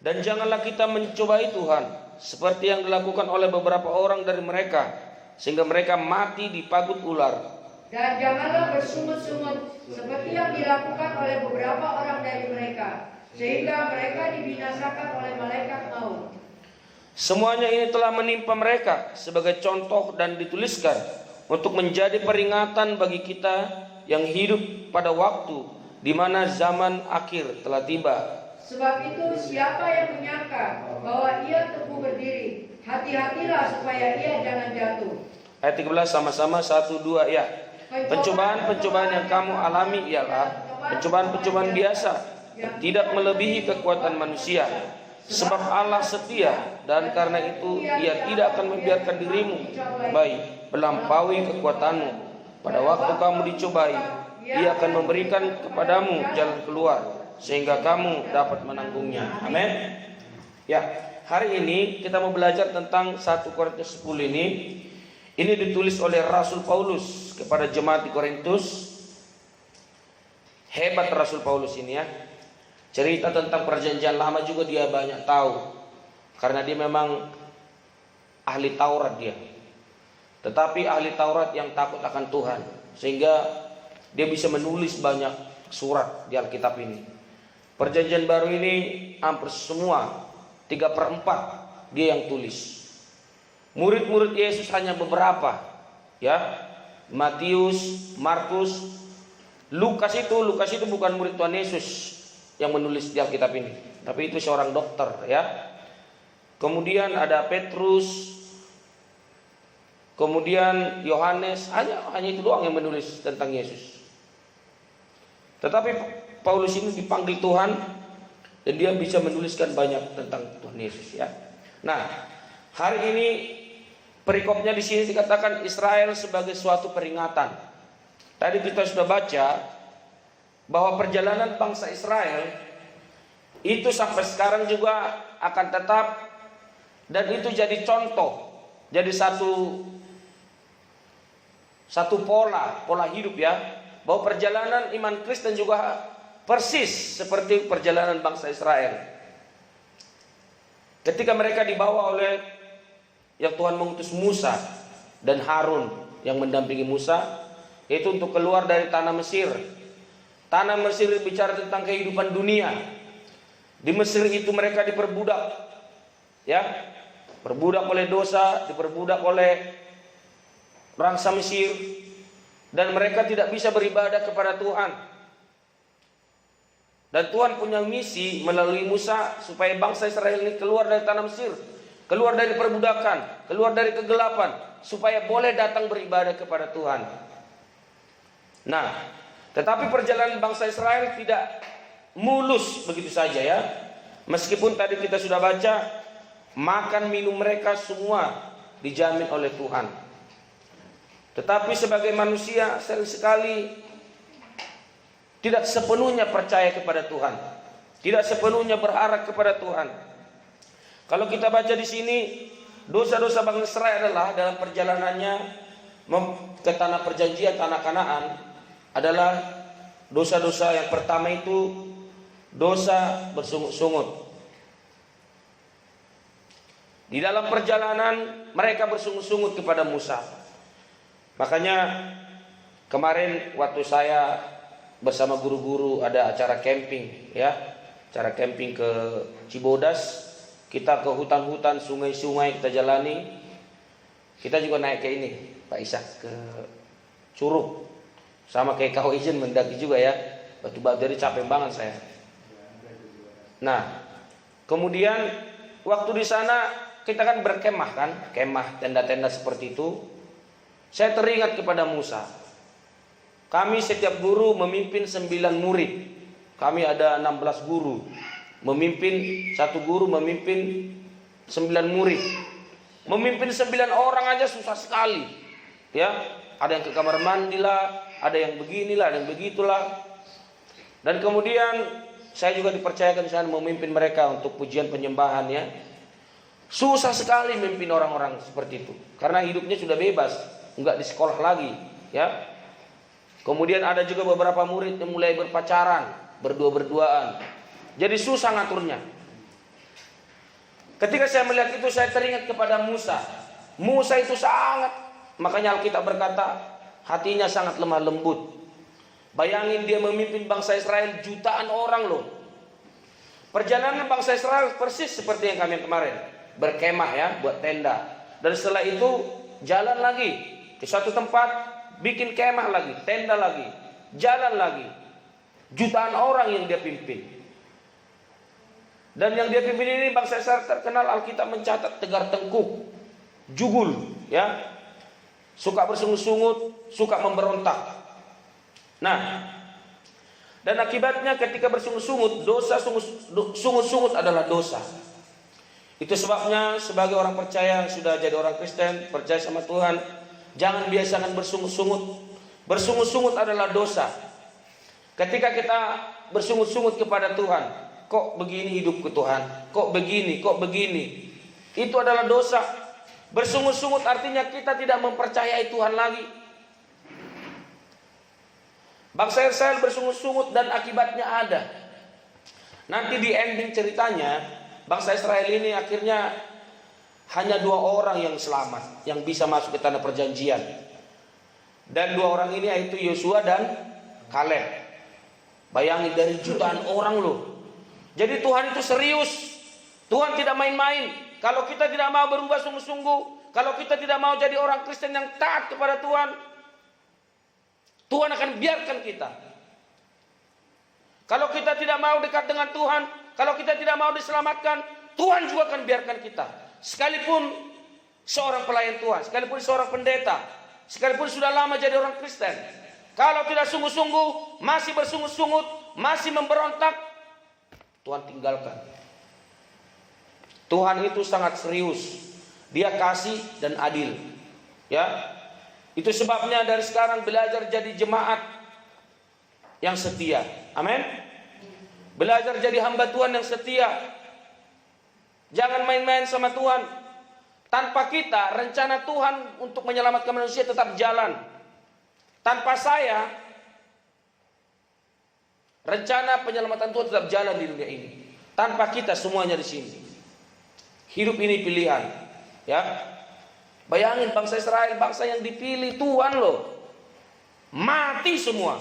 Dan janganlah kita mencobai Tuhan seperti yang dilakukan oleh beberapa orang dari mereka, sehingga mereka mati di pagut ular. Dan janganlah bersungut-sungut seperti yang dilakukan oleh beberapa orang dari mereka, sehingga mereka dibinasakan oleh malaikat maut. Semuanya ini telah menimpa mereka sebagai contoh dan dituliskan untuk menjadi peringatan bagi kita yang hidup pada waktu di mana zaman akhir telah tiba. Sebab itu siapa yang menyangka bahwa ia teguh berdiri, hati-hatilah supaya ia jangan jatuh. Ayat 13 sama-sama 1, 2 ya. Pencobaan-pencobaan yang kamu alami ialah pencobaan-pencobaan biasa yang tidak melebihi kekuatan manusia. Sebab Allah setia, dan karena itu Ia tidak akan membiarkan dirimu baik melampaui kekuatanmu. Pada waktu kamu dicobai, Ia akan memberikan kepadamu jalan keluar sehingga kamu dapat menanggungnya. Amin. Ya, hari ini kita mau belajar tentang 1 Korintus 10 ini. Ini ditulis oleh Rasul Paulus kepada jemaat di Korintus. Hebat Rasul Paulus ini ya. Cerita tentang perjanjian lama juga dia banyak tahu, karena dia memang ahli Taurat dia. Tetapi ahli Taurat yang takut akan Tuhan, sehingga dia bisa menulis banyak surat di Alkitab ini. Perjanjian baru ini hampir semua 3/4 dia yang tulis. Murid-murid Yesus hanya beberapa, ya. Matius, Markus, Lukas itu bukan murid Tuhan Yesus yang menulis di Alkitab ini, tapi itu seorang dokter, ya. Kemudian ada Petrus, kemudian Yohanes, hanya itu doang yang menulis tentang Yesus. Tetapi Paulus ini dipanggil Tuhan dan dia bisa menuliskan banyak tentang Tuhan Yesus, ya. Nah, hari ini perikopnya di sini dikatakan Israel sebagai suatu peringatan. Tadi kita sudah baca bahwa perjalanan bangsa Israel itu sampai sekarang juga akan tetap, dan itu jadi contoh, jadi satu pola hidup ya, bahwa perjalanan iman Kristen juga persis seperti perjalanan bangsa Israel. Ketika mereka dibawa oleh yang Tuhan mengutus Musa dan Harun yang mendampingi Musa, itu untuk keluar dari tanah Mesir. Tanah Mesir bicara tentang kehidupan dunia. Di Mesir itu mereka diperbudak, ya, perbudak oleh dosa, diperbudak oleh bangsa Mesir, dan mereka tidak bisa beribadah kepada Tuhan. Dan Tuhan punya misi melalui Musa supaya bangsa Israel ini keluar dari tanah Mesir, keluar dari perbudakan, keluar dari kegelapan, supaya boleh datang beribadah kepada Tuhan. Nah, tetapi perjalanan bangsa Israel tidak mulus begitu saja ya. Meskipun tadi kita sudah baca, makan minum mereka semua dijamin oleh Tuhan. Tetapi sebagai manusia sering sekali tidak sepenuhnya percaya kepada Tuhan, tidak sepenuhnya berharap kepada Tuhan. Kalau kita baca di sini, dosa-dosa bangsa Israel adalah dalam perjalanannya ke tanah perjanjian, tanah Kanaan, adalah dosa-dosa yang pertama itu dosa bersungut-sungut. Di dalam perjalanan mereka bersungut-sungut kepada Musa. Makanya kemarin waktu saya bersama guru-guru ada acara camping ya, acara camping ke Cibodas, kita ke hutan-hutan, sungai-sungai kita jalani. Kita juga naik ke ini, Pak Ishak, ke Curug. Sama kayak kau izin mendaki juga ya, batu-batu, jadi capek banget saya. Nah, kemudian waktu di sana kita kan berkemah kan, kemah tenda-tenda seperti itu. Saya teringat kepada Musa. Kami setiap guru memimpin 9 murid. Kami ada 16 guru. Satu guru memimpin 9 murid. Memimpin 9 orang aja susah sekali. Ya, ada yang ke kamar mandi lah, ada yang beginilah, ada yang begitulah. Dan kemudian saya juga dipercayakan di sana memimpin mereka untuk pujian penyembahan ya. Susah sekali memimpin orang-orang seperti itu, karena hidupnya sudah bebas, enggak di sekolah lagi, ya. Kemudian ada juga beberapa murid yang mulai berpacaran, berdua-berduaan. Jadi susah ngaturnya. Ketika saya melihat itu, saya teringat kepada Musa. Musa itu sangat, makanya Alkitab berkata, hatinya sangat lemah lembut. Bayangin dia memimpin bangsa Israel jutaan orang loh. Perjalanan bangsa Israel persis seperti yang kami kemarin. Berkemah ya, buat tenda. Dan setelah itu jalan lagi ke suatu tempat, bikin kemah lagi, tenda lagi, jalan lagi. Jutaan orang yang dia pimpin. Dan yang dia pimpin ini bangsa Israel terkenal, Alkitab mencatat tegar tengkuk, jugul, ya, suka bersungut-sungut, suka memberontak. Nah, dan akibatnya ketika bersungut-sungut, sungut-sungut adalah dosa. Itu sebabnya sebagai orang percaya, sudah jadi orang Kristen, percaya sama Tuhan, jangan biasakan bersungut-sungut. Bersungut-sungut adalah dosa. Ketika kita bersungut-sungut kepada Tuhan, kok begini hidupku Tuhan, kok begini, itu adalah dosa. Bersungut-sungut artinya kita tidak mempercayai Tuhan lagi. Bangsa Israel bersungut-sungut dan akibatnya ada. Nanti di ending ceritanya, bangsa Israel ini akhirnya hanya 2 orang yang selamat, yang bisa masuk ke tanah perjanjian. Dan 2 orang ini yaitu Yosua dan Kaleb. Bayangin dari jutaan orang loh. Jadi Tuhan itu serius. Tuhan tidak main-main. Kalau kita tidak mau berubah sungguh-sungguh, kalau kita tidak mau jadi orang Kristen yang taat kepada Tuhan, Tuhan akan biarkan kita. Kalau kita tidak mau dekat dengan Tuhan, kalau kita tidak mau diselamatkan, Tuhan juga akan biarkan kita. Sekalipun seorang pelayan Tuhan, sekalipun seorang pendeta, sekalipun sudah lama jadi orang Kristen, kalau tidak sungguh-sungguh, masih bersungut-sungut, masih memberontak, Tuhan tinggalkan. Tuhan itu sangat serius. Dia kasih dan adil. Ya. Itu sebabnya dari sekarang belajar jadi jemaat yang setia. Amin. Belajar jadi hamba Tuhan yang setia. Jangan main-main sama Tuhan. Tanpa kita, rencana Tuhan untuk menyelamatkan manusia tetap jalan. Tanpa saya, rencana penyelamatan Tuhan tetap jalan di dunia ini. Tanpa kita semuanya di sini. Hidup ini pilihan. Ya. Bayangin bangsa Israel, bangsa yang dipilih Tuhan loh. Mati semua.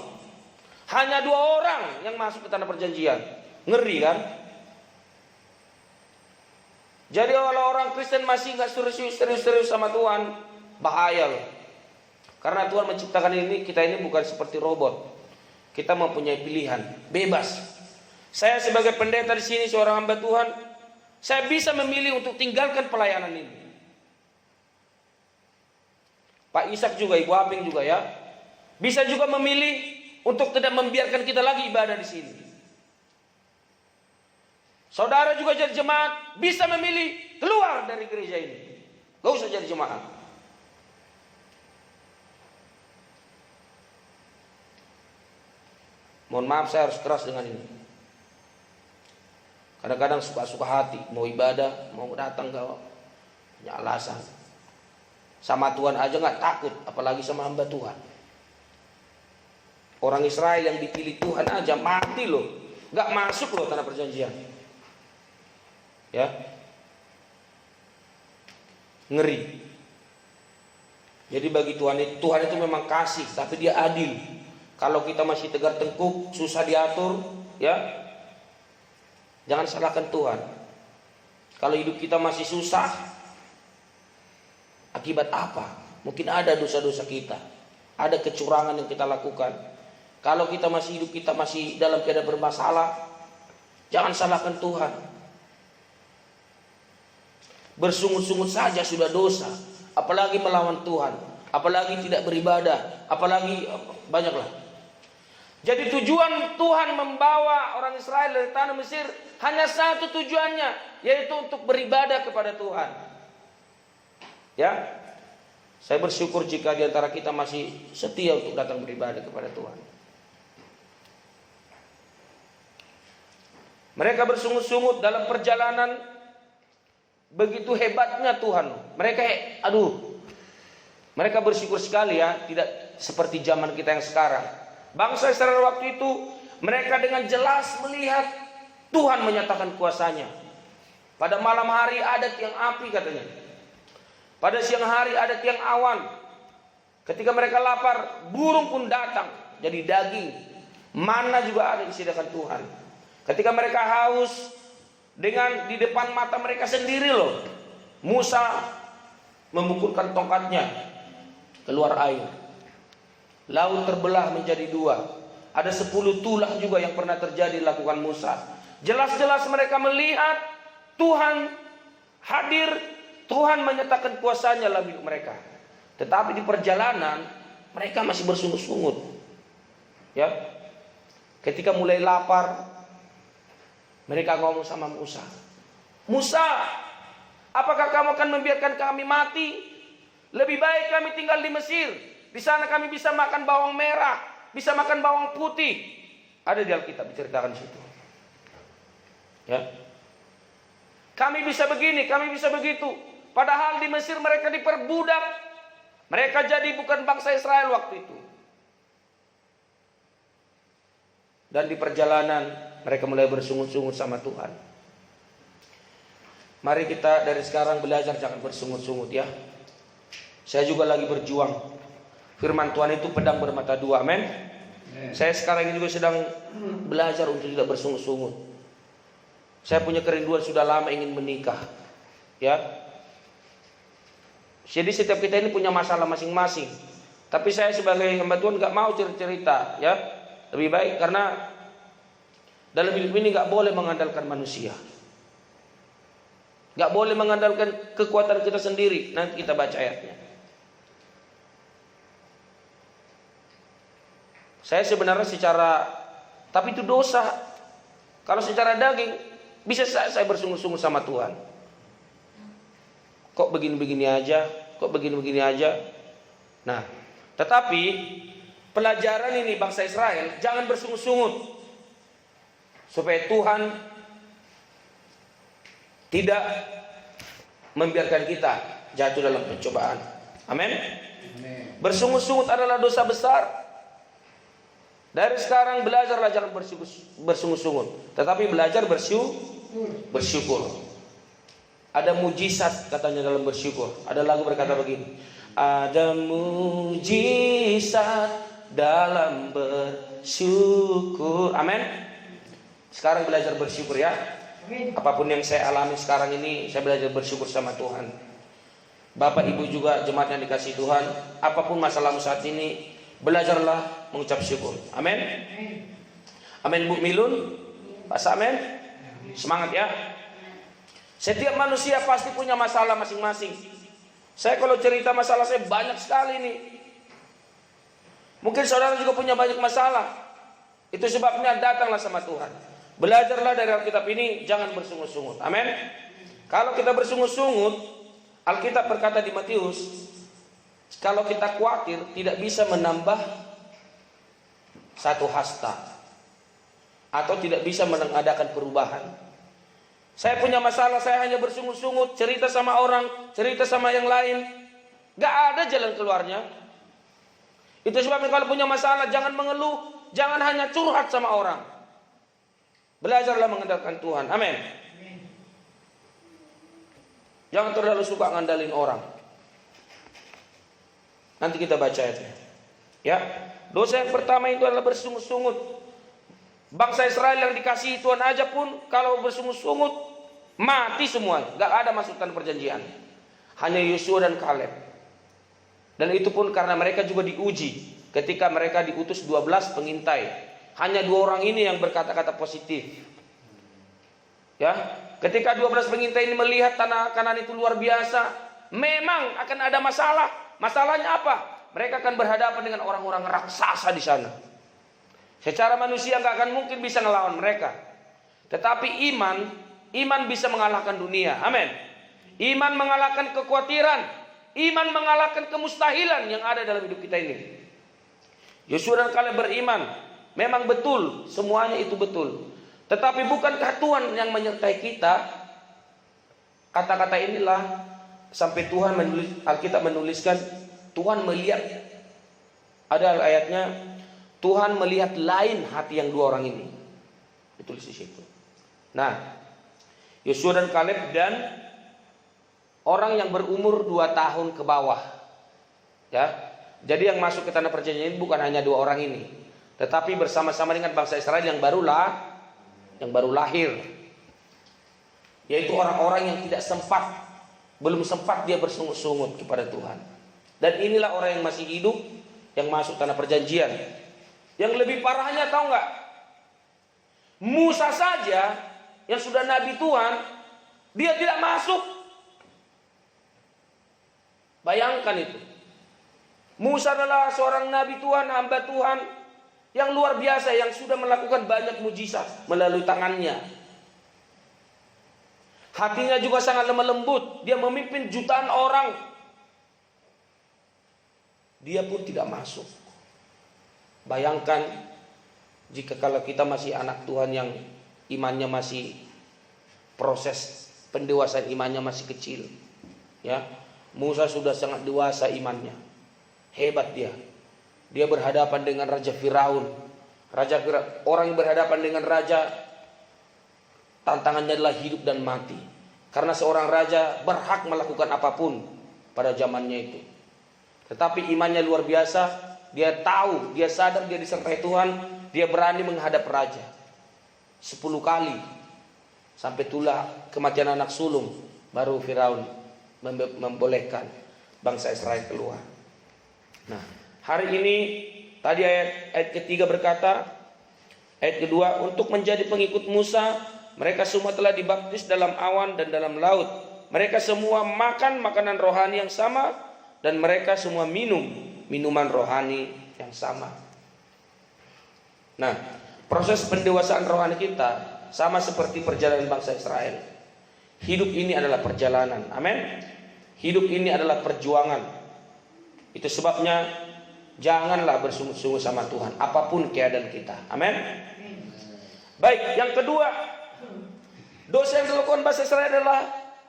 Hanya 2 orang yang masuk ke tanah perjanjian. Ngeri kan? Jadi kalau orang Kristen masih nggak serius sama Tuhan, bahaya loh. Karena Tuhan menciptakan kita ini bukan seperti robot. Kita mempunyai pilihan, bebas. Saya sebagai pendeta di sini, seorang hamba Tuhan, saya bisa memilih untuk tinggalkan pelayanan ini. Pak Ishak juga, Ibu Aping juga ya, bisa juga memilih untuk tidak membiarkan kita lagi ibadah di sini. Saudara juga jadi jemaat, bisa memilih keluar dari gereja ini. Gak usah jadi jemaat. Mohon maaf saya harus keras dengan ini. Kadang-kadang suka-suka hati, mau ibadah, mau datang gak punya alasan. Sama Tuhan aja gak takut, apalagi sama hamba Tuhan. Orang Israel yang dipilih Tuhan aja mati loh, gak masuk loh tanah perjanjian. Ya, ngeri. Jadi bagi Tuhan itu memang kasih, tapi Dia adil. Kalau kita masih tegar tengkuk, susah diatur, ya, jangan salahkan Tuhan. Kalau hidup kita masih susah, akibat apa? Mungkin ada dosa-dosa kita, ada kecurangan yang kita lakukan. Kalau kita masih hidup kita masih dalam keadaan bermasalah, jangan salahkan Tuhan. Bersungut-sungut saja sudah dosa, apalagi melawan Tuhan, apalagi tidak beribadah, apalagi banyaklah. Jadi tujuan Tuhan membawa orang Israel dari tanah Mesir hanya satu tujuannya, yaitu untuk beribadah kepada Tuhan. Ya, saya bersyukur jika di antara kita masih setia untuk datang beribadah kepada Tuhan. Mereka bersungut-sungut dalam perjalanan. Begitu hebatnya Tuhan. Mereka bersyukur sekali ya, tidak seperti zaman kita yang sekarang. Bangsa Israel waktu itu, mereka dengan jelas melihat Tuhan menyatakan kuasanya. Pada malam hari ada tiang api katanya. Pada siang hari ada tiang awan. Ketika mereka lapar, burung pun datang jadi daging. Mana juga ada disediakan Tuhan. Ketika mereka haus, dengan di depan mata mereka sendiri loh, Musa memukulkan tongkatnya, keluar air. Laut terbelah menjadi dua. Ada 10 tulah juga yang pernah terjadi dilakukan Musa. Jelas-jelas mereka melihat Tuhan hadir, Tuhan menyatakan kuasanya dalam hidup mereka. Tetapi di perjalanan mereka masih bersungut-sungut. Ya. Ketika mulai lapar, mereka ngomong sama Musa. Musa, apakah kamu akan membiarkan kami mati? Lebih baik kami tinggal di Mesir. Di sana kami bisa makan bawang merah, bisa makan bawang putih. Ada di Alkitab diceritakan di situ. Ya. Kami bisa begini, kami bisa begitu. Padahal di Mesir mereka diperbudak. Mereka jadi bukan bangsa Israel waktu itu. Dan di perjalanan mereka mulai bersungut-sungut sama Tuhan. Mari kita dari sekarang belajar jangan bersungut-sungut ya. Saya juga lagi berjuang. Firman Tuhan itu pedang bermata dua, amin. Saya sekarang ini juga sedang belajar untuk tidak bersungut-sungut. Saya punya kerinduan sudah lama ingin menikah. Ya. Jadi setiap kita ini punya masalah masing-masing. Tapi saya sebagai hamba Tuhan gak mau cerita ya. Lebih baik karena dalam hidup ini gak boleh mengandalkan manusia. Gak boleh mengandalkan kekuatan kita sendiri. Nanti kita baca ayatnya. Saya sebenarnya tapi itu dosa. Kalau secara daging, bisa saya bersungut-sungut sama Tuhan. Kok begini-begini aja? Kok begini-begini aja? Nah, tetapi pelajaran ini bangsa Israel, jangan bersungut-sungut. Supaya Tuhan tidak membiarkan kita jatuh dalam pencobaan. Amin. Bersungut-sungut adalah dosa besar. Dari sekarang belajarlah jangan bersungut-sungut, tetapi belajar bersyukur. Ada mujizat katanya dalam bersyukur. Ada lagu berkata begini. Ada mujizat dalam bersyukur. Amin. Sekarang belajar bersyukur ya. Apapun yang saya alami sekarang ini, saya belajar bersyukur sama Tuhan. Bapak Ibu juga jemaat yang dikasihi Tuhan, apapun masalahmu saat ini, belajarlah mengucap syukur. Amin. Amin Bu Milun, Pak Samen. Semangat ya. Setiap manusia pasti punya masalah masing-masing. Saya kalau cerita masalah saya banyak sekali nih. Mungkin saudara juga punya banyak masalah. Itu sebabnya datanglah sama Tuhan. Belajarlah dari Alkitab ini, jangan bersungut-sungut. Amin. Kalau kita bersungut-sungut, Alkitab berkata di Matius, kalau kita khawatir tidak bisa menambah satu hasta atau tidak bisa mengadakan perubahan. Saya punya masalah, saya hanya bersungut-sungut, cerita sama orang, cerita sama yang lain, gak ada jalan keluarnya. Itu sebabnya kalau punya masalah jangan mengeluh, jangan hanya curhat sama orang. Belajarlah mengandalkan Tuhan. Amin. Jangan terlalu suka ngandalin orang. Nanti kita baca itu. Ya. Dosa yang pertama itu adalah bersungut-sungut. Bangsa Israel yang dikasihi Tuhan aja pun kalau bersungut-sungut mati semua, gak ada masuk tanah perjanjian. Hanya Yosua dan Kaleb. Dan itu pun karena mereka juga diuji. Ketika mereka diutus 12 pengintai, hanya 2 orang ini yang berkata-kata positif. Ya, ketika 12 pengintai ini melihat tanah Kanaan itu luar biasa, memang akan ada masalah. Masalahnya apa? Mereka akan berhadapan dengan orang-orang raksasa di sana. Secara manusia nggak akan mungkin bisa ngelawan mereka. Tetapi iman bisa mengalahkan dunia. Amin. Iman mengalahkan kekhawatiran. Iman mengalahkan kemustahilan yang ada dalam hidup kita ini. Yosua dan Kaleb beriman. Memang betul, semuanya itu betul. Tetapi bukankah Tuhan yang menyertai kita? Kata-kata inilah sampai Tuhan Alkitab menuliskan Tuhan melihat, ada ayatnya, Tuhan melihat lain hati yang 2 orang ini. Ditulis di situ. Nah, Yosua dan Kaleb dan orang yang berumur 2 tahun ke bawah. Ya. Jadi yang masuk ke tanah perjanjian ini bukan hanya 2 orang ini, tetapi bersama-sama dengan bangsa Israel yang baru lahir. Yaitu orang-orang yang belum sempat dia bersungut-sungut kepada Tuhan. Dan inilah orang yang masih hidup yang masuk tanah perjanjian. Yang lebih parahnya tahu nggak? Musa saja yang sudah nabi Tuhan, dia tidak masuk. Bayangkan itu. Musa adalah seorang nabi Tuhan, hamba Tuhan yang luar biasa, yang sudah melakukan banyak mujizat melalui tangannya. Hatinya juga sangat lemah lembut. Dia memimpin jutaan orang. Dia pun tidak masuk. Bayangkan jika kalau kita masih anak Tuhan yang imannya masih, proses pendewasaan imannya masih kecil. Ya, Musa sudah sangat dewasa imannya. Hebat dia. Dia berhadapan dengan Raja Firaun. Orang yang berhadapan dengan raja, tantangannya adalah hidup dan mati. Karena seorang raja berhak melakukan apapun pada zamannya itu. Tetapi imannya luar biasa. Dia tahu, dia sadar dia disertai Tuhan. Dia berani menghadap raja 10 kali. Sampai itulah kematian anak sulung. Baru Firaun membolehkan bangsa Israel keluar. Nah, hari ini tadi ayat ketiga berkata, ayat kedua, untuk menjadi pengikut Musa, mereka semua telah dibaptis dalam awan dan dalam laut. Mereka semua makan makanan rohani yang sama, dan mereka semua minum minuman rohani yang sama. Nah, proses pendewasaan rohani kita sama seperti perjalanan bangsa Israel. Hidup ini adalah perjalanan. Amin. Hidup ini adalah perjuangan. Itu sebabnya janganlah bersungut-sungut sama Tuhan apapun keadaan kita. Amin. Baik, yang kedua, dosa yang dilakukan bangsa Israel adalah,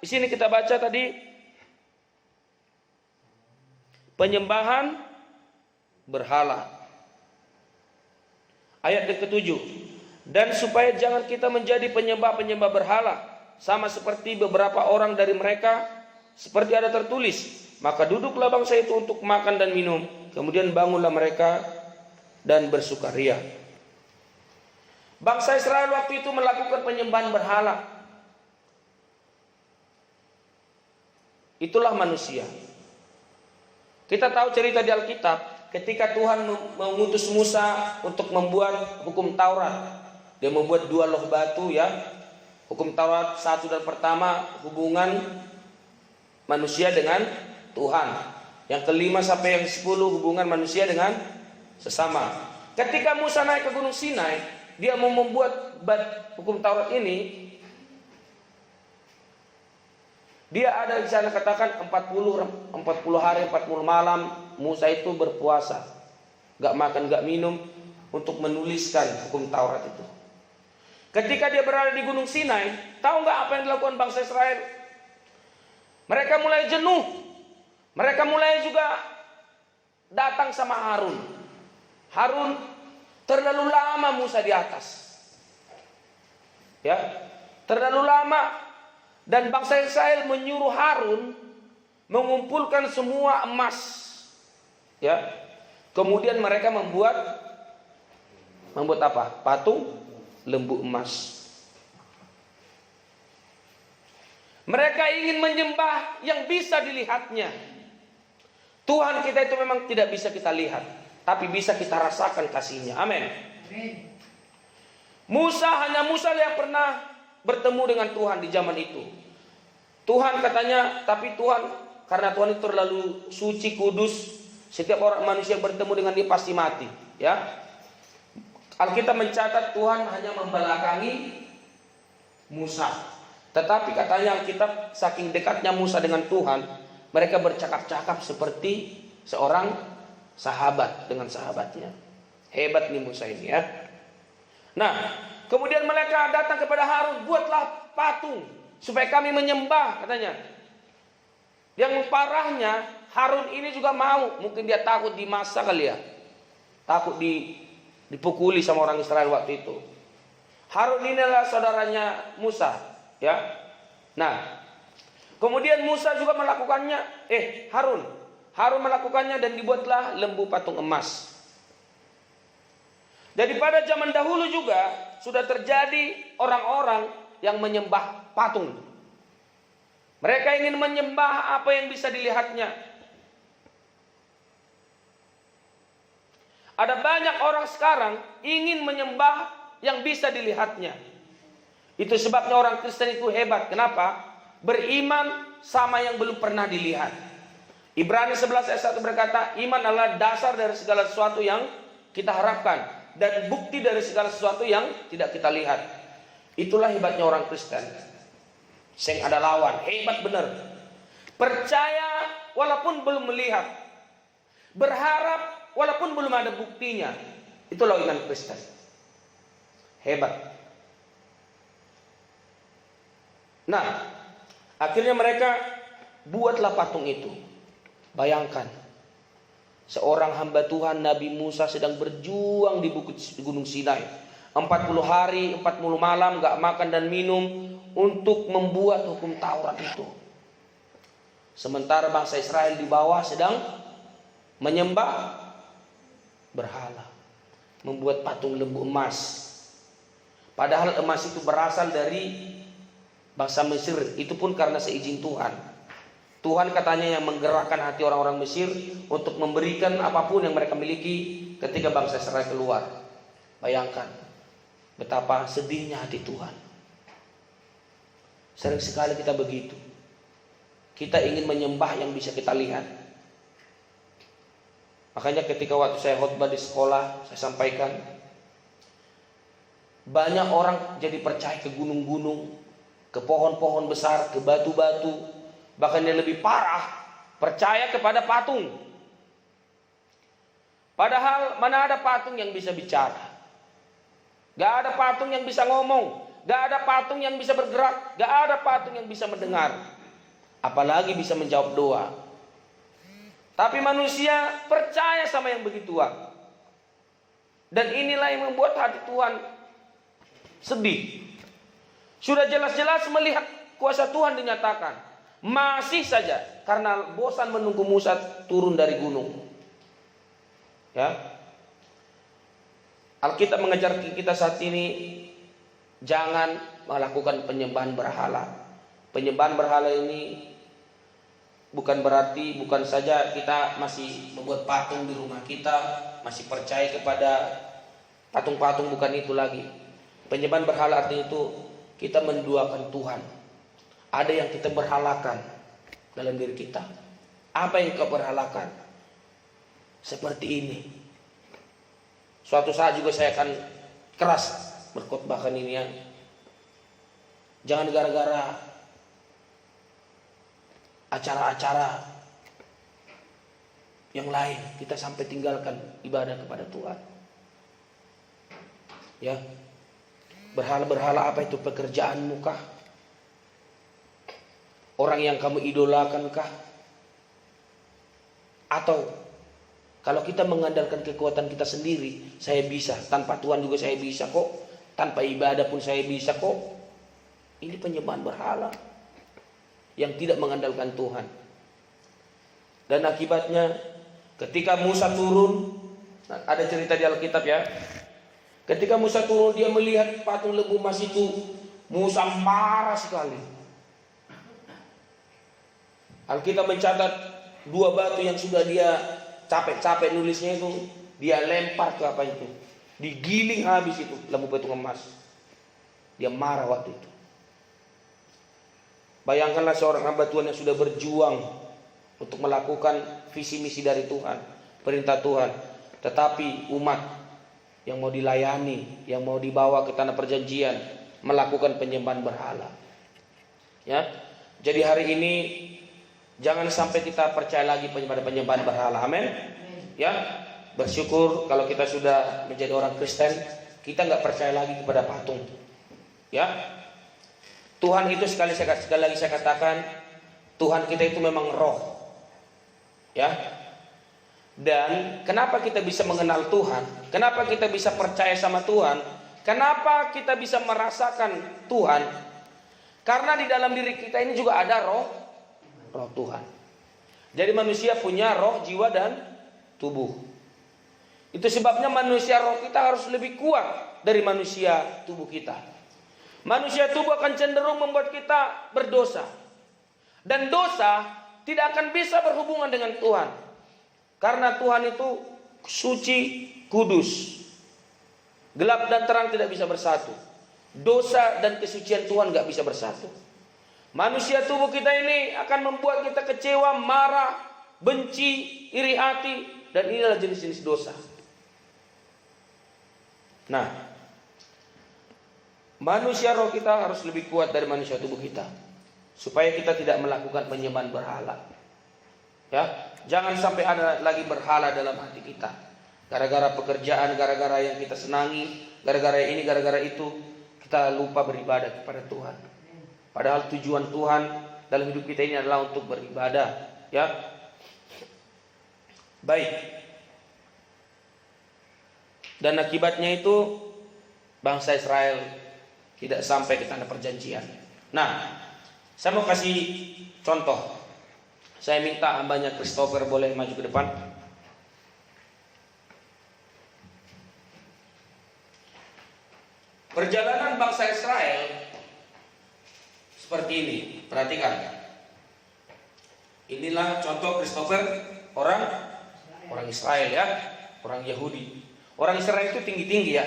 di sini kita baca tadi, penyembahan berhala. Ayat yang ketujuh, dan supaya jangan kita menjadi penyembah-penyembah berhala, sama seperti beberapa orang dari mereka, seperti ada tertulis, maka duduklah bangsa itu untuk makan dan minum, kemudian bangunlah mereka dan bersukaria. Bangsa Israel waktu itu melakukan penyembahan berhala. Itulah manusia. Kita tahu cerita di Alkitab, ketika Tuhan mengutus Musa untuk membuat hukum Taurat. Dia membuat 2 loh batu, ya. Hukum Taurat 1 dan pertama, hubungan manusia dengan Tuhan. Yang kelima sampai yang 10, hubungan manusia dengan sesama. Ketika Musa naik ke Gunung Sinai, dia mau membuat hukum Taurat ini. Dia ada di sana, katakan 40 hari 40 malam Musa itu berpuasa, gak makan gak minum, untuk menuliskan hukum Taurat itu. Ketika dia berada di Gunung Sinai, tahu gak apa yang dilakukan bangsa Israel? Mereka mulai jenuh. Mereka mulai juga datang sama Harun. Harun terlalu lama Musa di atas. Ya, terlalu lama. Dan bangsa Israel menyuruh Harun mengumpulkan semua emas. Ya. Kemudian mereka membuat apa? Patung lembu emas. Mereka ingin menyembah yang bisa dilihatnya. Tuhan kita itu memang tidak bisa kita lihat, tapi bisa kita rasakan kasih-Nya. Amin. Hanya Musa yang pernah bertemu dengan Tuhan di zaman itu. Tuhan katanya, tapi Tuhan, karena Tuhan itu terlalu suci, kudus, setiap orang manusia yang bertemu dengan dia pasti mati. Ya, Alkitab mencatat Tuhan hanya membelakangi Musa. Tetapi katanya Alkitab, saking dekatnya Musa dengan Tuhan, mereka bercakap-cakap seperti seorang sahabat dengan sahabatnya. Hebat nih Musa ini, ya. Nah, kemudian mereka datang kepada Harun, buatlah patung supaya kami menyembah, katanya. Yang parahnya, Harun ini juga mau, mungkin dia takut dimasa kali ya. Takut dipukuli sama orang Israel waktu itu. Harun ini adalah saudaranya Musa, ya. Nah, kemudian Musa juga melakukannya. Harun melakukannya dan dibuatlah lembu patung emas. Jadi pada zaman dahulu juga sudah terjadi orang-orang yang menyembah patung. Mereka ingin menyembah apa yang bisa dilihatnya. Ada banyak orang sekarang ingin menyembah yang bisa dilihatnya. Itu sebabnya orang Kristen itu hebat. Kenapa? Beriman sama yang belum pernah dilihat. Ibrani 11 ayat 1 berkata, iman adalah dasar dari segala sesuatu yang kita harapkan dan bukti dari segala sesuatu yang tidak kita lihat. Itulah hebatnya orang Kristen. Sing ada lawan, hebat benar. Percaya walaupun belum melihat. Berharap walaupun belum ada buktinya. Itulah iman Kristen. Hebat. Nah, akhirnya mereka buatlah patung itu. Bayangkan, seorang hamba Tuhan Nabi Musa sedang berjuang di Gunung Sinai. 40 hari, 40 malam gak makan dan minum untuk membuat hukum Taurat itu. Sementara bangsa Israel di bawah sedang menyembah berhala, membuat patung lembu emas. Padahal emas itu berasal dari bangsa Mesir, itu pun karena seizin Tuhan. Tuhan katanya yang menggerakkan hati orang-orang Mesir untuk memberikan apapun yang mereka miliki ketika bangsa Israel keluar. Bayangkan betapa sedihnya hati Tuhan. Sering sekali kita begitu. Kita ingin menyembah yang bisa kita lihat. Makanya ketika waktu saya khotbah di sekolah, saya sampaikan, banyak orang jadi percaya ke gunung-gunung, ke pohon-pohon besar, ke batu-batu. Bahkan yang lebih parah, percaya kepada patung. Padahal mana ada patung yang bisa bicara. Gak ada patung yang bisa ngomong. Gak ada patung yang bisa bergerak. Gak ada patung yang bisa mendengar. Apalagi bisa menjawab doa. Tapi manusia percaya sama yang begituan. Dan inilah yang membuat hati Tuhan sedih. Sudah jelas-jelas melihat kuasa Tuhan dinyatakan. Masih saja karena bosan menunggu Musa turun dari gunung. Ya. Alkitab mengajar kita saat ini jangan melakukan penyembahan berhala. Penyembahan berhala ini bukan saja kita masih membuat patung di rumah kita, masih percaya kepada patung-patung, bukan itu lagi. Penyembahan berhala artinya itu kita menduakan Tuhan. Ada yang kita berhalakan dalam diri kita. Apa yang kau berhalakan? Seperti ini. Suatu saat juga saya akan keras berkhotbahkan ini ya. Jangan gara-gara acara-acara yang lain kita sampai tinggalkan ibadah kepada Tuhan. Ya. Berhala-berhala apa itu? Pekerjaanmu kah? Orang yang kamu idolakan kah? Atau kalau kita mengandalkan kekuatan kita sendiri, saya bisa, tanpa Tuhan juga saya bisa kok, tanpa ibadah pun saya bisa kok. Ini penyembahan berhala yang tidak mengandalkan Tuhan. Dan akibatnya ketika Musa turun, ada cerita di Alkitab ya. Ketika Musa turun, dia melihat patung lembu emas itu, Musa marah sekali. Alkitab mencatat 2 batu yang sudah dia capek-capek nulisnya itu, dia lempar ke apa itu, digiling habis itu lembu patung emas. Dia marah waktu itu. Bayangkanlah seorang hamba Tuhan yang sudah berjuang untuk melakukan visi misi dari Tuhan, perintah Tuhan, tetapi umat yang mau dilayani, yang mau dibawa ke tanah perjanjian, melakukan penyembahan berhala. Ya, jadi hari ini jangan sampai kita percaya lagi penyembahan berhala. Amin. Ya, bersyukur kalau kita sudah menjadi orang Kristen, kita nggak percaya lagi kepada patung. Ya, Tuhan itu sekali lagi saya katakan, Tuhan kita itu memang roh. Ya. Dan kenapa kita bisa mengenal Tuhan? Kenapa kita bisa percaya sama Tuhan? Kenapa kita bisa merasakan Tuhan? Karena di dalam diri kita ini juga ada roh Tuhan. Jadi manusia punya roh, jiwa, dan tubuh. Itu sebabnya manusia roh kita harus lebih kuat dari manusia tubuh kita. Manusia tubuh akan cenderung membuat kita berdosa. Dan dosa tidak akan bisa berhubungan dengan Tuhan. Karena Tuhan itu suci, kudus. Gelap dan terang tidak bisa bersatu. Dosa dan kesucian Tuhan gak bisa bersatu. Manusia tubuh kita ini akan membuat kita kecewa, marah, benci, iri hati. Dan inilah jenis-jenis dosa. Nah, manusia roh kita harus lebih kuat dari manusia tubuh kita, supaya kita tidak melakukan penyembahan berhala. Ya, jangan sampai ada lagi berhala dalam hati kita. Gara-gara pekerjaan, gara-gara yang kita senangi, gara-gara ini, gara-gara itu, kita lupa beribadah kepada Tuhan. Padahal tujuan Tuhan dalam hidup kita ini adalah untuk beribadah, ya. Baik. Dan akibatnya itu bangsa Israel tidak sampai ke tanah perjanjian. Nah, saya mau kasih contoh. Saya minta hambanya Christopher boleh maju ke depan. Perjalanan bangsa Israel seperti ini. Perhatikan. Inilah contoh Christopher, orang Israel ya, orang Yahudi. Orang Israel itu tinggi-tinggi ya.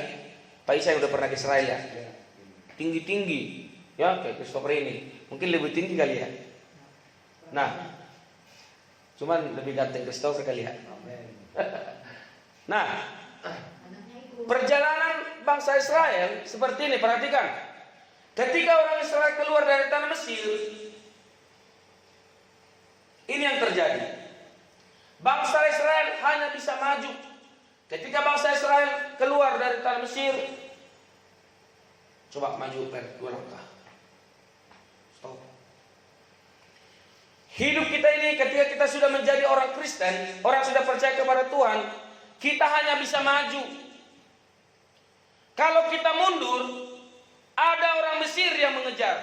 Pak Isa udah pernah ke Israel ya. Tinggi-tinggi ya, kayak Christopher ini. Mungkin lebih tinggi kali ya. Nah, cuman lebih ganteng Christopher kali ya. Nah, perjalanan bangsa Israel seperti ini, perhatikan. Ketika orang Israel keluar dari tanah Mesir, ini yang terjadi. Bangsa Israel hanya bisa maju. Ketika bangsa Israel keluar dari tanah Mesir, coba maju dua langkah. Stop. Hidup kita ini ketika kita sudah menjadi orang Kristen, orang sudah percaya kepada Tuhan, kita hanya bisa maju. Kalau kita mundur, ada orang Mesir yang mengejar.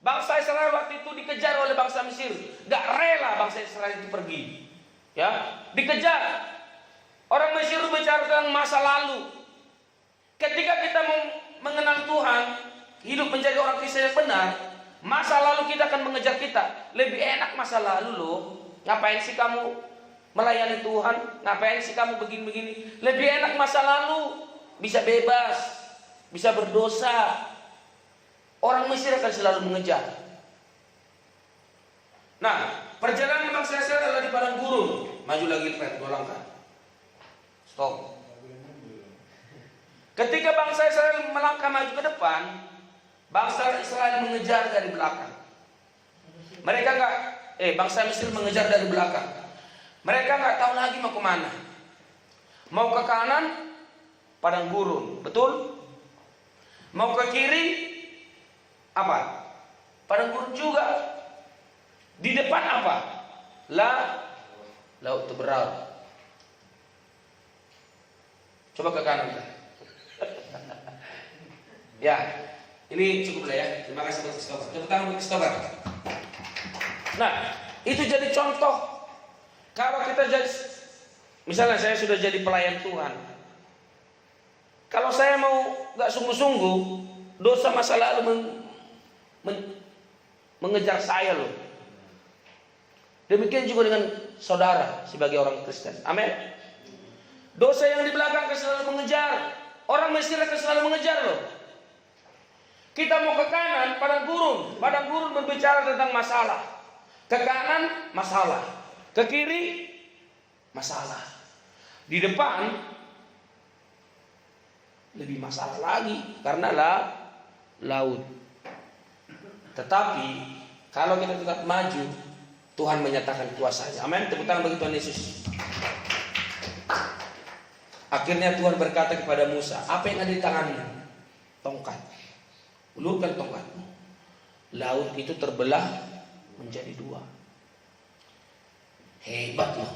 Bangsa Israel waktu itu dikejar oleh bangsa Mesir. Gak rela bangsa Israel itu pergi. Ya, dikejar. Orang Mesir bicara tentang masa lalu. Ketika kita mau mengenal Tuhan, hidup menjadi orang Kristen yang benar, masa lalu kita akan mengejar kita. Lebih enak masa lalu loh. Ngapain sih kamu melayani Tuhan? Ngapain sih kamu begini-begini? Lebih enak masa lalu. Bisa bebas, bisa berdosa. Orang Mesir akan selalu mengejar. Nah, perjalanan bangsa Israel adalah di padang gurun. Maju lagi dua langkah. Stop. Ketika bangsa Israel melangkah maju ke depan, bangsa Israel mengejar dari belakang. Bangsa Mesir mengejar dari belakang. Mereka nggak tahu lagi mau kemana. Mau ke kanan, padang gurun, betul? Mau ke kiri, apa? Padang gurun juga. Di depan apa? Laut Teberau. Coba ke kanan. Ya, ini cukup lah ya. Terima kasih buat Christopher. Tepuk tangan buat Christopher. Nah, itu jadi contoh. Kalau kita jadi, misalnya saya sudah jadi pelayan Tuhan. Kalau saya mau gak sungguh-sungguh, dosa masa lalu mengejar saya loh. Demikian juga dengan saudara sebagai orang Kristen. Amin. Dosa yang di belakang akan selalu mengejar. Orang Mesir akan selalu mengejar loh. Kita mau ke kanan, padang gurun. Padang gurun berbicara tentang masalah. Ke kanan, masalah. Ke kiri, masalah. Di depan, lebih masalah lagi. Karena laut. Tetapi, kalau kita tetap maju, Tuhan menyatakan kuasanya. Amin. Tepuk tangan bagi Tuhan Yesus. Akhirnya Tuhan berkata kepada Musa, apa yang ada di tanganmu? Tongkat. Ulurkan tongkatmu. Laut itu terbelah menjadi dua. Hebat loh.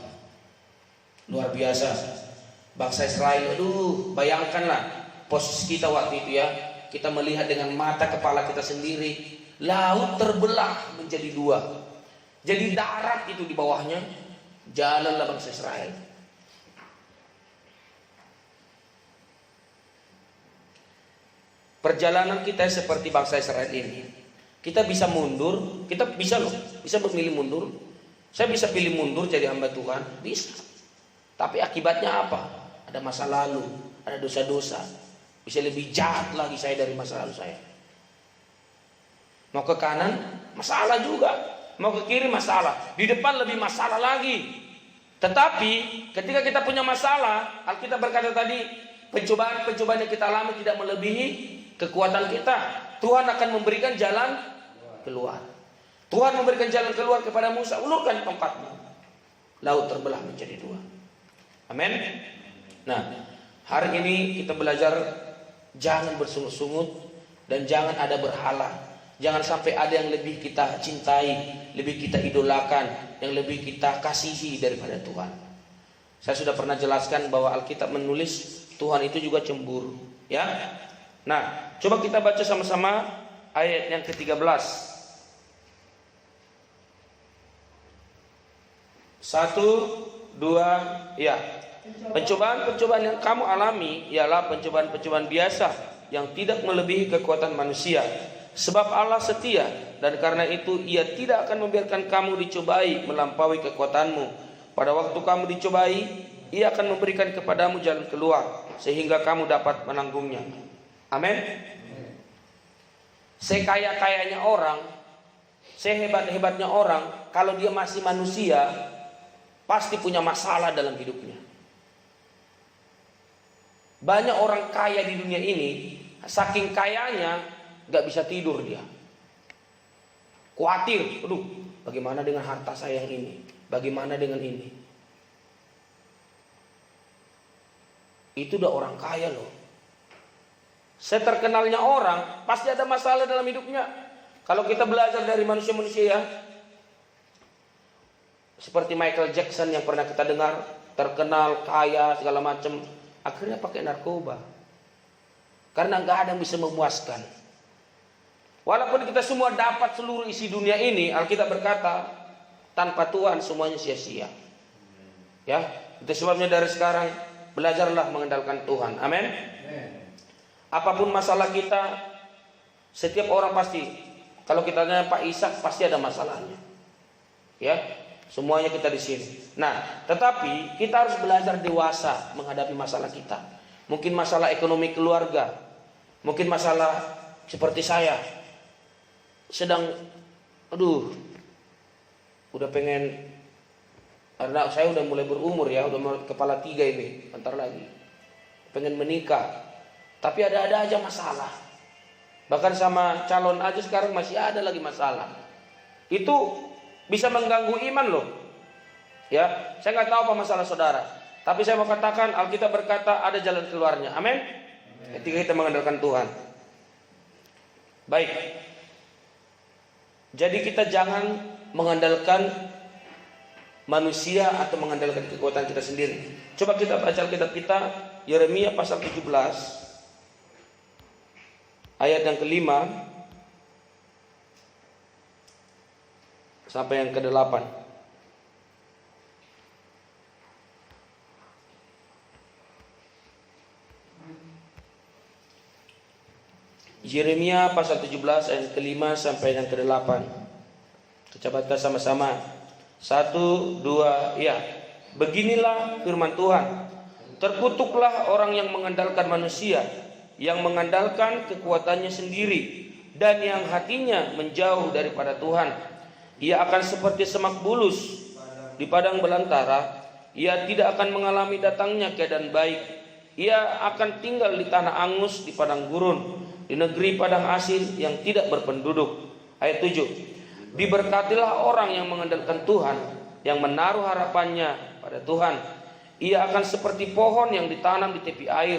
Luar biasa. Bangsa Israel, bayangkanlah posisi kita waktu itu ya. Kita melihat dengan mata kepala kita sendiri. laut terbelah menjadi dua. Jadi darat itu di bawahnya, jalanlah bangsa Israel. Perjalanan kita seperti bangsa Israel ini. Kita bisa mundur, kita bisa loh, bisa memilih mundur. Saya bisa pilih mundur jadi hamba Tuhan, bisa. Tapi akibatnya apa? Ada masa lalu, ada dosa-dosa. Bisa lebih jahat lagi saya dari masa lalu saya. Mau ke kanan, masalah juga. Mau ke kiri, masalah. Di depan lebih masalah lagi. Tetapi ketika kita punya masalah, Alkitab berkata tadi, pencobaan-pencobaan yang kita alami tidak melebihi kekuatan kita. Tuhan akan memberikan jalan keluar. Tuhan memberikan jalan keluar kepada Musa. Ulurkan tongkatmu. Laut terbelah menjadi dua. Amin. Nah, hari ini kita belajar jangan bersungut-sungut dan jangan ada berhala. Jangan sampai ada yang lebih kita cintai, lebih kita idolakan, yang lebih kita kasihi daripada Tuhan. Saya sudah pernah jelaskan bahwa Alkitab menulis Tuhan itu juga cemburu, ya. Nah, coba kita baca sama-sama ayat yang ke-13. 1, 2, ya. Pencobaan-pencobaan yang kamu alami ialah pencobaan-pencobaan biasa yang tidak melebihi kekuatan manusia. Sebab Allah setia dan karena itu Ia tidak akan membiarkan kamu dicobai melampaui kekuatanmu. Pada waktu kamu dicobai, Ia akan memberikan kepadamu jalan keluar sehingga kamu dapat menanggungnya. Amin. Sekaya-kayanya orang, sehebat-hebatnya orang, kalau dia masih manusia, pasti punya masalah dalam hidupnya. Banyak orang kaya di dunia ini, saking kayanya gak bisa tidur dia. Khawatir, aduh, bagaimana dengan harta saya yang ini? Bagaimana dengan ini? Itu udah orang kaya loh. Seterkenalnya orang, pasti ada masalah dalam hidupnya. Kalau kita belajar dari manusia-manusia ya, seperti Michael Jackson yang pernah kita dengar, terkenal, kaya, segala macam, akhirnya pakai narkoba. Karena gak ada yang bisa memuaskan. Walaupun kita semua dapat seluruh isi dunia ini, Alkitab berkata, tanpa Tuhan semuanya sia-sia. Ya, itu sebabnya dari sekarang belajarlah mengandalkan Tuhan. Amin. Apapun masalah kita, setiap orang pasti, kalau kita tanya Pak Ishak pasti ada masalahnya. Ya, semuanya kita di sini. Nah, tetapi kita harus belajar dewasa menghadapi masalah kita. Mungkin masalah ekonomi keluarga, mungkin masalah seperti saya. Sedang, udah pengen, karena saya udah mulai berumur ya, udah mulai kepala 3 ini, bentar lagi, pengen menikah, tapi ada aja masalah. Bahkan sama calon aja sekarang masih ada lagi masalah. Itu bisa mengganggu iman loh. Ya, saya nggak tahu apa masalah saudara, tapi saya mau katakan Alkitab berkata ada jalan keluarnya. Amin. Ketika kita mengandalkan Tuhan. Baik. Jadi kita jangan mengandalkan manusia atau mengandalkan kekuatan kita sendiri. Coba kita baca Alkitab kita, Yeremia pasal 17 ayat yang ke-5 sampai yang ke-8. Yeremia pasal 17 ayat ke-5 sampai yang ke-8. Kita baca sama-sama. 1, 2, ya. Beginilah firman Tuhan. Terkutuklah orang yang mengandalkan manusia, yang mengandalkan kekuatannya sendiri, dan yang hatinya menjauh daripada Tuhan. Ia akan seperti semak bulus di padang belantara. Ia tidak akan mengalami datangnya keadaan baik. Ia akan tinggal di tanah angus, di padang gurun, di negeri padang asin yang tidak berpenduduk. Ayat 7. Diberkatilah orang yang mengandalkan Tuhan, yang menaruh harapannya pada Tuhan. Ia akan seperti pohon yang ditanam di tepi air,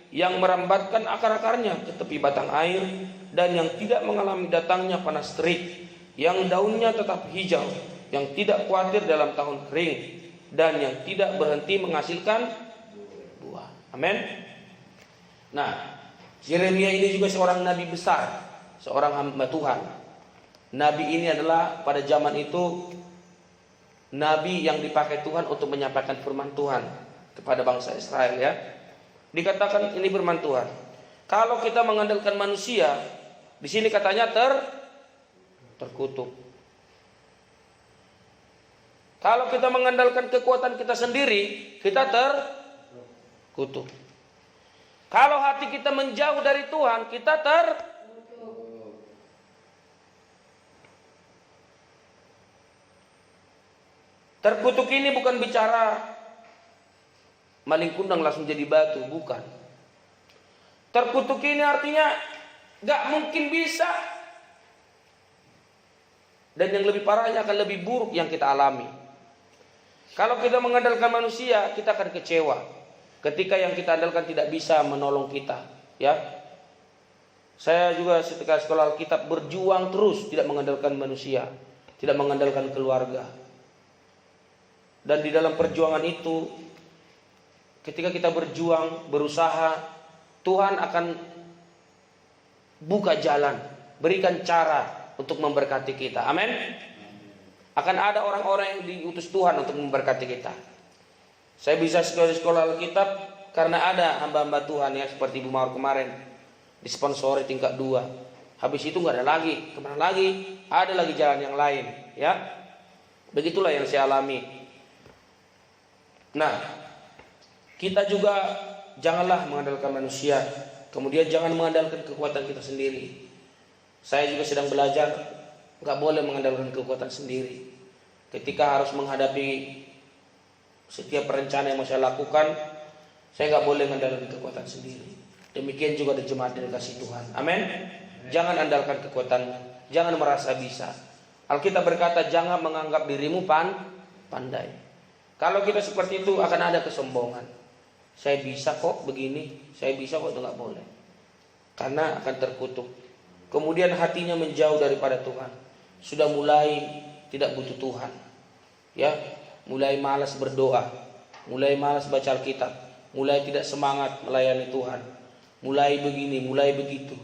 yang merambatkan akar-akarnya ke tepi batang air, dan yang tidak mengalami datangnya panas terik, yang daunnya tetap hijau, yang tidak khawatir dalam tahun kering, dan yang tidak berhenti menghasilkan buah. Amin. Nah, Yeremia ini juga seorang nabi besar, seorang hamba Tuhan. Nabi ini adalah pada zaman itu nabi yang dipakai Tuhan untuk menyampaikan firman Tuhan kepada bangsa Israel, ya. Dikatakan ini firman Tuhan. Kalau kita mengandalkan manusia, di sini katanya terkutuk. Kalau kita mengandalkan kekuatan kita sendiri, kita terkutuk. Kalau hati kita menjauh dari Tuhan, kita terkutuk. Ini bukan bicara maling kundang langsung jadi batu, bukan. Terkutuk ini artinya gak mungkin bisa. Dan yang lebih parahnya akan lebih buruk yang kita alami. Kalau kita mengandalkan manusia, kita akan kecewa ketika yang kita andalkan tidak bisa menolong kita, ya. Saya juga ketika sekolah Alkitab berjuang terus tidak mengandalkan manusia, tidak mengandalkan keluarga. Dan di dalam perjuangan itu, ketika kita berjuang, berusaha, Tuhan akan buka jalan, berikan cara untuk memberkati kita. Amin. Akan ada orang-orang yang diutus Tuhan untuk memberkati kita. Saya bisa sekolah Alkitab karena ada hamba-hamba Tuhan, ya, seperti Ibu Mawar kemarin disponsori tingkat 2. Habis itu nggak ada lagi, kemana lagi? Ada lagi jalan yang lain, ya. Begitulah yang saya alami. Nah, kita juga janganlah mengandalkan manusia, kemudian jangan mengandalkan kekuatan kita sendiri. Saya juga sedang belajar, nggak boleh mengandalkan kekuatan sendiri. Ketika harus menghadapi setiap rencana yang mau saya lakukan, saya nggak boleh mengandalkan kekuatan sendiri. Demikian juga ada jemaat yang dikasih Tuhan. Amin. Jangan andalkan kekuatan, jangan merasa bisa. Alkitab berkata, jangan menganggap dirimu pandai. Kalau kita seperti itu akan ada kesombongan. Saya bisa kok begini, saya bisa kok, itu nggak boleh. Karena akan terkutuk. Kemudian hatinya menjauh daripada Tuhan. Sudah mulai tidak butuh Tuhan, ya. Mulai malas berdoa, mulai malas baca Alkitab, mulai tidak semangat melayani Tuhan, mulai begini, mulai begitu.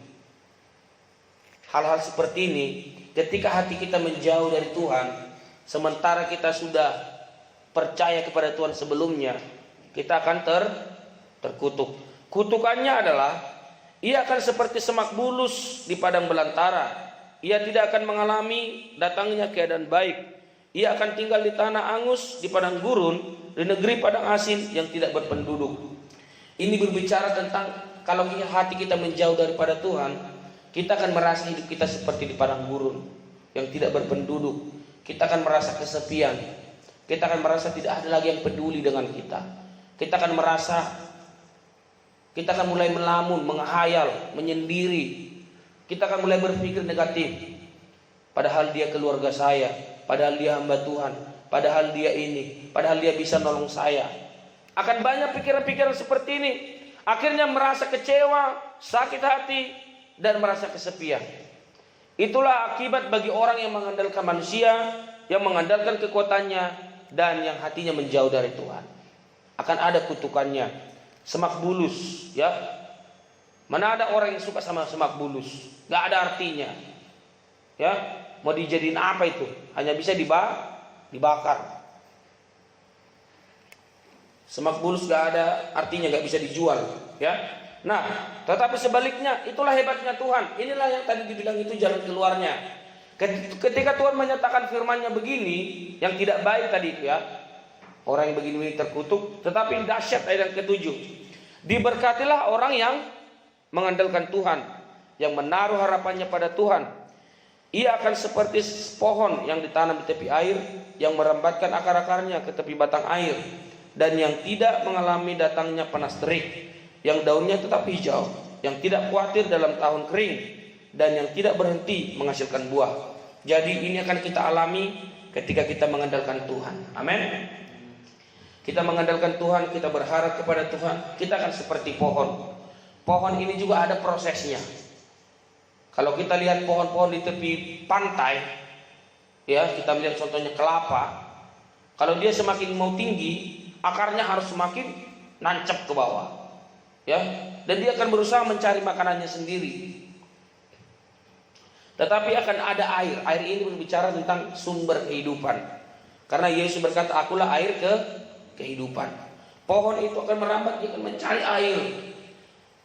Hal-hal seperti ini, ketika hati kita menjauh dari Tuhan, sementara kita sudah percaya kepada Tuhan sebelumnya, kita akan terkutuk. Kutukannya adalah ia akan seperti semak bulus di padang belantara. Ia tidak akan mengalami datangnya keadaan baik. Ia akan tinggal di tanah angus, di padang gurun, di negeri padang asin yang tidak berpenduduk. Ini berbicara tentang kalau hati kita menjauh daripada Tuhan, kita akan merasa hidup kita seperti di padang gurun yang tidak berpenduduk. Kita akan merasa kesepian. Kita akan merasa tidak ada lagi yang peduli dengan kita. Kita akan merasa, kita akan mulai melamun, menghayal, menyendiri. Kita akan mulai berpikir negatif. Padahal dia keluarga saya, padahal dia hamba Tuhan, padahal dia ini, padahal dia bisa nolong saya. Akan banyak pikiran-pikiran seperti ini. Akhirnya merasa kecewa, sakit hati, dan merasa kesepian. Itulah akibat bagi orang yang mengandalkan manusia, yang mengandalkan kekuatannya, dan yang hatinya menjauh dari Tuhan. Akan ada kutukannya. Semak bulus, ya. Mana ada orang yang suka sama semak bulus? Gak ada artinya, ya. Mau dijadiin apa itu? Hanya bisa dibakar. Semak bulus gak ada artinya, gak bisa dijual, ya. Nah, tetapi sebaliknya, itulah hebatnya Tuhan. Inilah yang tadi dibilang itu jalan keluarnya. Ketika Tuhan menyatakan firman-Nya begini, yang tidak baik tadi itu, ya. Orang yang begini terkutuk, tetapi dahsyat ayat yang ke-7. Diberkatilah orang yang mengandalkan Tuhan, yang menaruh harapannya pada Tuhan. Ia akan seperti pohon yang ditanam di tepi air, yang merambatkan akar-akarnya ke tepi batang air, dan yang tidak mengalami datangnya panas terik, yang daunnya tetap hijau, yang tidak khawatir dalam tahun kering, dan yang tidak berhenti menghasilkan buah. Jadi ini akan kita alami ketika kita mengandalkan Tuhan. Amin. Kita mengandalkan Tuhan, kita berharap kepada Tuhan, kita akan seperti pohon. Pohon ini juga ada prosesnya. Kalau kita lihat pohon-pohon di tepi pantai, ya, kita melihat contohnya kelapa. Kalau dia semakin mau tinggi, akarnya harus semakin nancep ke bawah, ya, dan dia akan berusaha mencari makanannya sendiri. tetapi akan ada air. Air ini berbicara tentang sumber kehidupan. Karena Yesus berkata, akulah air kehidupan. Pohon itu akan merambat, dia akan mencari air.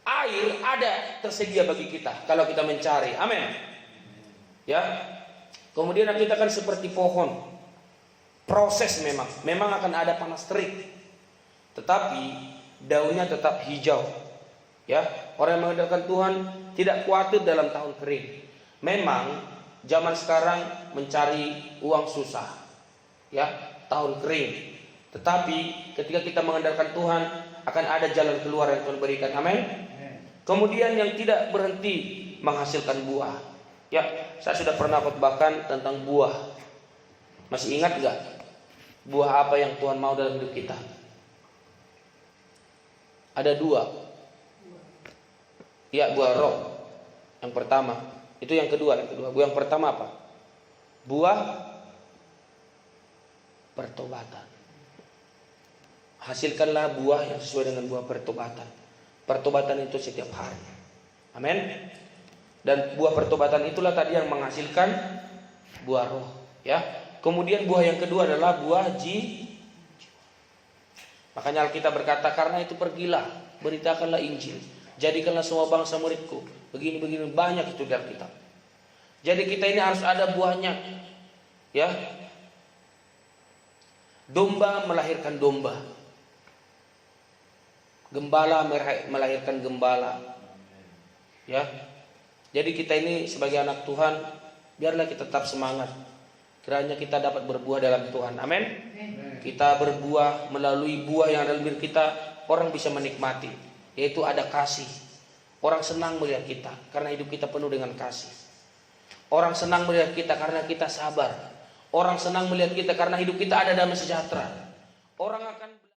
Air ada tersedia bagi kita kalau kita mencari. Amin. Ya. Kemudian kita akan seperti pohon. Proses memang akan ada panas terik. Tetapi daunnya tetap hijau. Ya, orang yang mengandalkan Tuhan tidak khawatir dalam tahun kering. Memang zaman sekarang mencari uang susah. Ya, tahun kering. Tetapi ketika kita mengandalkan Tuhan, akan ada jalan keluar yang Tuhan berikan. Amin. Kemudian yang tidak berhenti menghasilkan buah. Ya, saya sudah pernah khotbahkan tentang buah. Masih ingat enggak? Buah apa yang Tuhan mau dalam hidup kita? Ada 2. Ya, buah roh. Yang pertama, itu yang kedua. Buah yang pertama apa? Buah pertobatan. Hasilkanlah buah yang sesuai dengan buah pertobatan. Pertobatan itu setiap hari. Amin. Dan buah pertobatan itulah tadi yang menghasilkan buah roh, ya. Kemudian buah yang kedua adalah buah jiwa. Makanya Alkitab berkata, karena itu pergilah, beritakanlah Injil, jadikanlah semua bangsa muridku. Begini-begini banyak itu di Alkitab. Jadi kita ini harus ada buahnya, ya. Domba melahirkan domba, gembala melahirkan gembala, ya. Jadi kita ini sebagai anak Tuhan, biarlah kita tetap semangat. Kiranya kita dapat berbuah dalam Tuhan. Amin. Kita berbuah melalui buah yang ada dalam diri kita, orang bisa menikmati, yaitu ada kasih. Orang senang melihat kita karena hidup kita penuh dengan kasih. Orang senang melihat kita karena kita sabar. Orang senang melihat kita karena hidup kita ada damai sejahtera. Orang akan